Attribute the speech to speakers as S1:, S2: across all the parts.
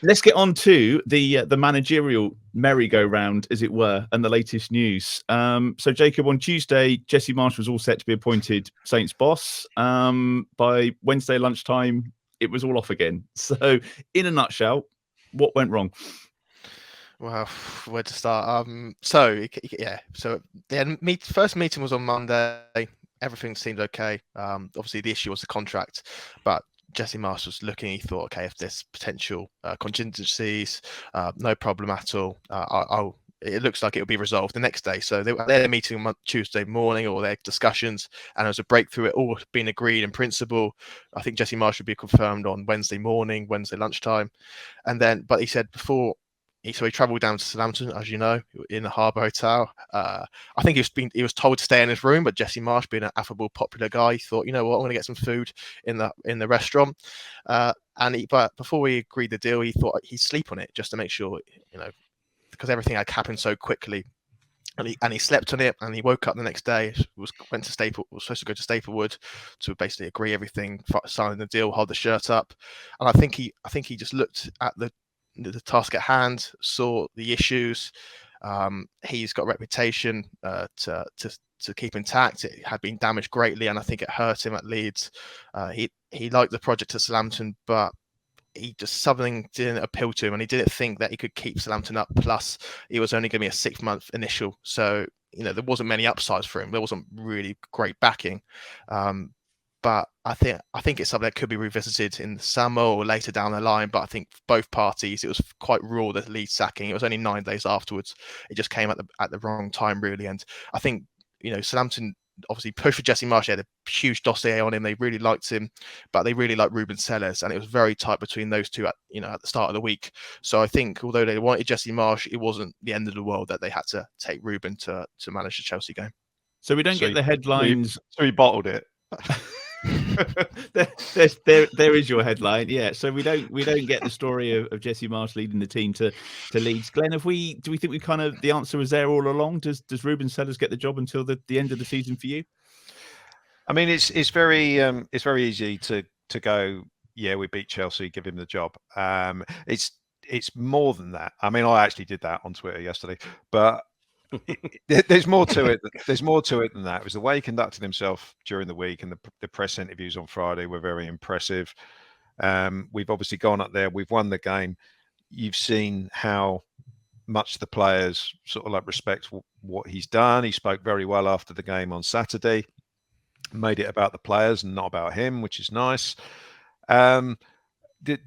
S1: Let's get on to the managerial merry-go-round, as it were, and the latest news. So, Jacob, on Tuesday, Jesse Marsch was all set to be appointed Saints boss. By Wednesday lunchtime, it was all off again. So, in a nutshell, what went wrong?
S2: Well, where to start? So the first meeting was on Monday. Everything seemed okay. Obviously, the issue was the contract, but Jesse Marsch was looking. He thought, okay, if there's potential contingencies, no problem at all. It looks like it'll be resolved the next day. So they had a meeting on Tuesday morning, or their discussions, and there was a breakthrough. It all been agreed in principle. I think Jesse Marsch would be confirmed on Wednesday morning, Wednesday lunchtime, and then, but he said before. So he travelled down to Southampton, as you know, in the Harbour Hotel. I think he was told to stay in his room, but Jesse Marsch, being an affable, popular guy, he thought, you know what, I'm going to get some food in the restaurant. But before we agreed the deal, he thought he'd sleep on it just to make sure, because everything had happened so quickly. And he slept on it, and he woke up the next day. Was supposed to go to Staplewood to basically agree everything, sign the deal, hold the shirt up. And I think he just looked at the task at hand, saw the issues. He's got a reputation to keep intact. It had been damaged greatly, and I think it hurt him at Leeds. He liked the project at Southampton, but something didn't appeal to him, and he didn't think that he could keep Southampton up. Plus, it was only going to be a 6-month initial, so there wasn't many upsides for him. There wasn't really great backing. But I think it's something that could be revisited in the summer or later down the line. But I think both parties, it was quite raw, the Leeds sacking. It was only 9 days afterwards. It just came at the wrong time, really. And I think Southampton obviously pushed for Jesse Marsch. They had a huge dossier on him. They really liked him, but they really liked Ruben Sellés, and it was very tight between those two at the start of the week. So I think although they wanted Jesse Marsch, it wasn't the end of the world that they had to take Ruben to manage the Chelsea game.
S1: So we don't get the headlines.
S3: So he bottled it.
S1: there is your headline. Yeah. So we don't get the story of Jesse Marsch leading the team to Leeds. Glen, do we think we the answer was there all along? Does Ruben Sellés get the job until the end of the season for you?
S4: I mean, it's very easy to go, yeah, we beat Chelsea, give him the job. It's more than that. I mean, I actually did that on Twitter yesterday, but there's more to it. There's more to it than that. It was the way he conducted himself during the week, and the press interviews on Friday were very impressive. We've obviously gone up there. We've won the game. You've seen how much the players sort of respect what he's done. He spoke very well after the game on Saturday, made it about the players and not about him, which is nice. The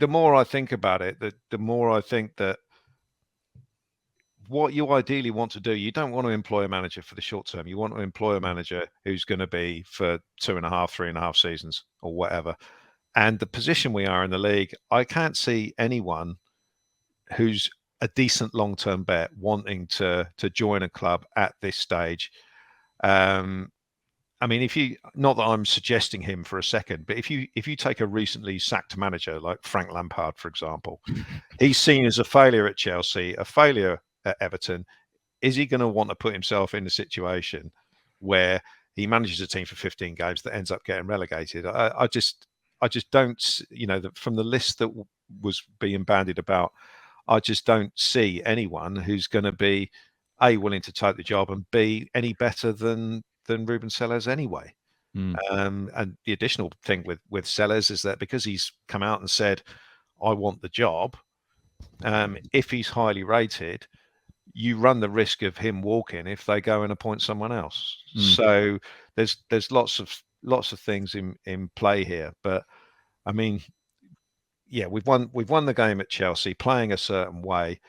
S4: more I think about it, the more I think that what you ideally want to do, you don't want to employ a manager for the short term. You want to employ a manager who's going to be for 2.5, 3.5 seasons or whatever. And the position we are in the league, I can't see anyone who's a decent long-term bet wanting to join a club at this stage. I mean, not that I'm suggesting him for a second, but if you take a recently sacked manager like Frank Lampard, for example, he's seen as a failure at Chelsea, a failure at Everton. Is he going to want to put himself in a situation where he manages a team for 15 games that ends up getting relegated? I just don't, from the list that was being bandied about, I just don't see anyone who's going to be A, willing to take the job, and B, any better than Ruben Sellés anyway. And the additional thing with Sellés is that because he's come out and said, I want the job, if he's highly rated, you run the risk of him walking if they go and appoint someone else. So there's lots of things in play here. But I mean, yeah, we've won the game at Chelsea playing a certain way.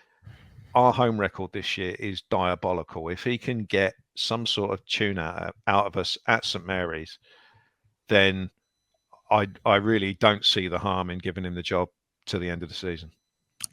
S4: Our home record this year is diabolical. If he can get some sort of tune out of us at St Mary's, then I really don't see the harm in giving him the job to the end of the season.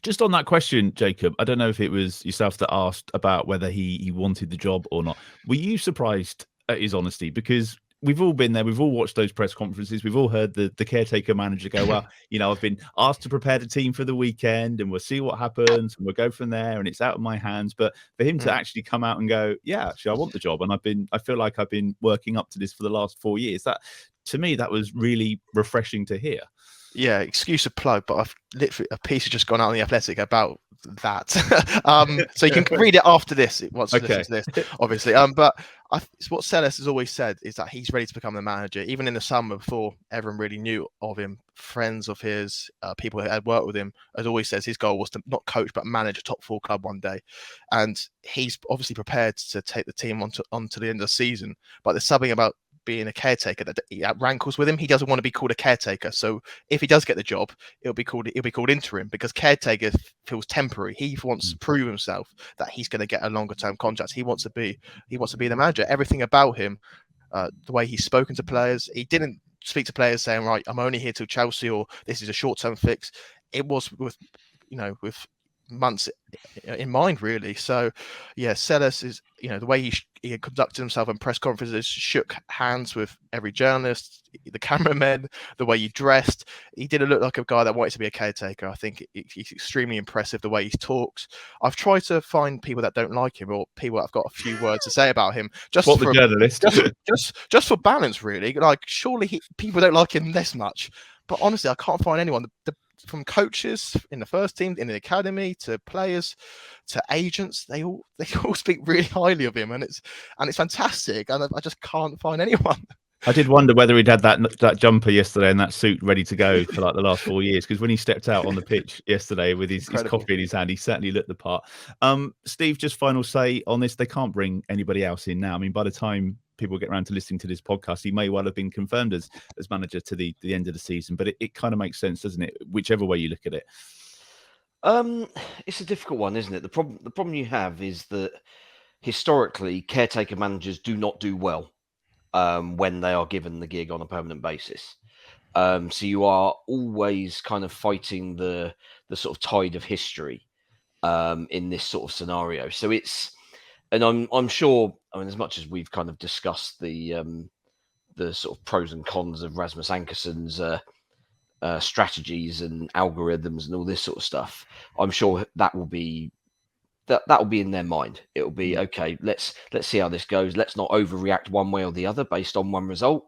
S1: Just on that question, Jacob, I don't know if it was yourself that asked about whether he wanted the job or not. Were you surprised at his honesty? Because we've all been there. We've all watched those press conferences. We've all heard the caretaker manager go, well, I've been asked to prepare the team for the weekend and we'll see what happens and we'll go from there and it's out of my hands. But for him to actually come out and go, yeah, actually, I want the job. And I feel like I've been working up to this for the last 4 years. That, to me, that was really refreshing to hear.
S2: Yeah, excuse of plug, but I've literally a piece has just gone out on the Athletic about that. So you can read it after this. Once you listen to this, obviously. But it's what Sellés has always said is that he's ready to become the manager. Even in the summer, before everyone really knew of him, friends of his, people who had worked with him, as always says his goal was to not coach but manage a top 4 club one day. And he's obviously prepared to take the team onto the end of the season. But there's something about being a caretaker that rankles with him. He doesn't want to be called a caretaker. So if he does get the job, it'll be called interim, because caretaker feels temporary. He wants to prove himself that he's going to get a longer term contract. He wants to be the manager. Everything about him, the way he's spoken to players, he didn't speak to players saying, right, I'm only here till Chelsea, or this is a short term fix. It was with months in mind, really. So yeah, Sellés is, the way he conducted himself in press conferences, shook hands with every journalist, the cameramen, the way he dressed, he didn't look like a guy that wanted to be a caretaker. I think he's extremely impressive the way he talks. I've tried to find people that don't like him, or people that have got a few words to say about him, just
S1: What
S2: for
S1: the journalist,
S2: just for balance, really. Like, surely people don't like him this much, but honestly, I can't find anyone. From coaches in the first team, in the academy, to players, to agents, they all speak really highly of him, and it's fantastic. And I just can't find anyone.
S1: I did wonder whether he'd had that jumper yesterday and that suit ready to go for like the last 4 years, because when he stepped out on the pitch yesterday with his coffee in his hand, he certainly looked the part. Steve, just final say on this: they can't bring anybody else in now. I mean, by the time people get around to listening to this podcast, he may well have been confirmed as manager to the end of the season. But it kind of makes sense, doesn't it? Whichever way you look at it.
S3: It's a difficult one, isn't it? The problem you have is that historically, caretaker managers do not do well when they are given the gig on a permanent basis. So you are always kind of fighting the sort of tide of history in this sort of scenario. So and I'm sure, I mean, as much as we've kind of discussed the sort of pros and cons of Rasmus Ankerson's strategies and algorithms and all this sort of stuff, I'm sure that will be in their mind. It'll be, okay, let's see how this goes. Let's not overreact one way or the other based on one result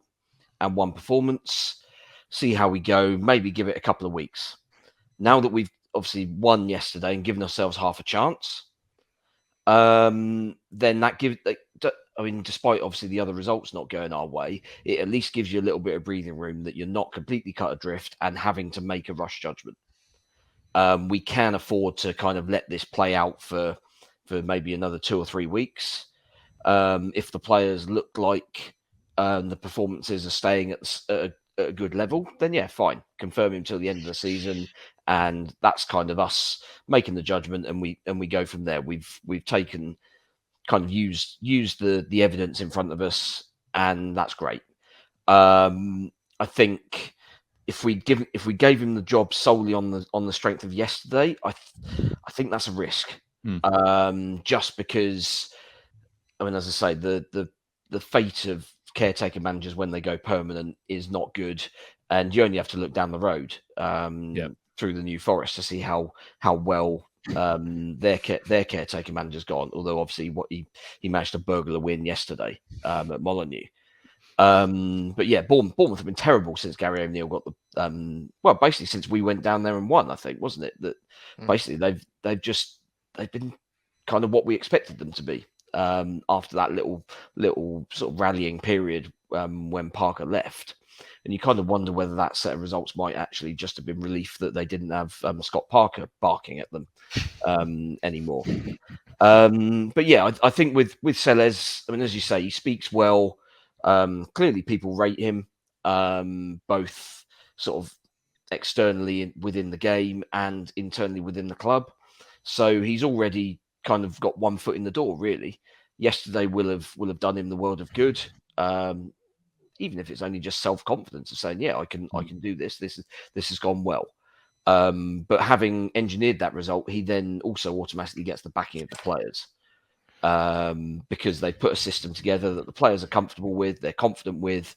S3: and one performance. See how we go. Maybe give it a couple of weeks. Now that we've obviously won yesterday and given ourselves half a chance, then that gives, I mean, despite obviously the other results not going our way, it at least gives you a little bit of breathing room that you're not completely cut adrift and having to make a rush judgment. We can afford to kind of let this play out for maybe another 2 or 3 weeks. If the players look like the performances are staying at a good level, then yeah, fine. Confirm him till the end of the season, and that's kind of us making the judgment, and we go from there. We've taken kind of used the evidence in front of us, and that's great. I think if we gave him the job solely on the strength of yesterday, I think that's a risk. Just because, I mean, as I say, the fate of caretaker managers when they go permanent is not good, and you only have to look down the road through the New Forest to see how well their caretaker manager's gone. Although obviously he managed to burgle a win yesterday at Molineux. But yeah, Bournemouth have been terrible since Gary O'Neill got the basically since we went down there and won, I think, wasn't it? That basically they've been kind of what we expected them to be after that little sort of rallying period when Parker left. And you kind of wonder whether that set of results might actually just have been relief that they didn't have Scott Parker barking at them anymore. But yeah, I think with Sellés, I mean, as you say, he speaks well. Clearly people rate him, both sort of externally within the game and internally within the club. So he's already kind of got one foot in the door, really. Yesterday will have done him the world of good. Even if it's only just self-confidence of saying, yeah, I can do this. This has gone well. But having engineered that result, he then also automatically gets the backing of the players. Because they've put a system together that the players are comfortable with, they're confident with,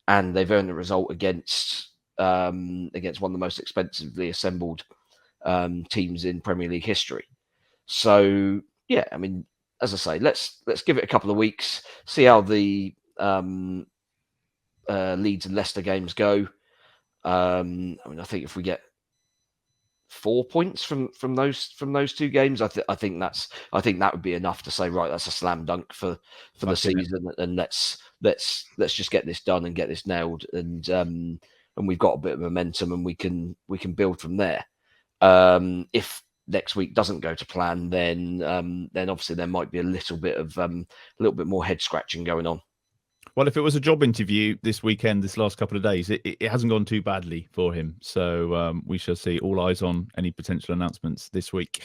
S3: and they've earned a result against one of the most expensively assembled teams in Premier League history. So yeah, I mean, as I say, let's give it a couple of weeks, see how the Leeds and Leicester games go. I mean, I think if we get 4 points from those 2 games, I think that would be enough to say, right, that's a slam dunk for the season, and let's just get this done and get this nailed, and we've got a bit of momentum, and we can build from there. If next week doesn't go to plan, then obviously there might be a little bit more head scratching going on.
S1: Well, if it was a job interview this weekend, this last couple of days, it hasn't gone too badly for him. So we shall see. All eyes on any potential announcements this week.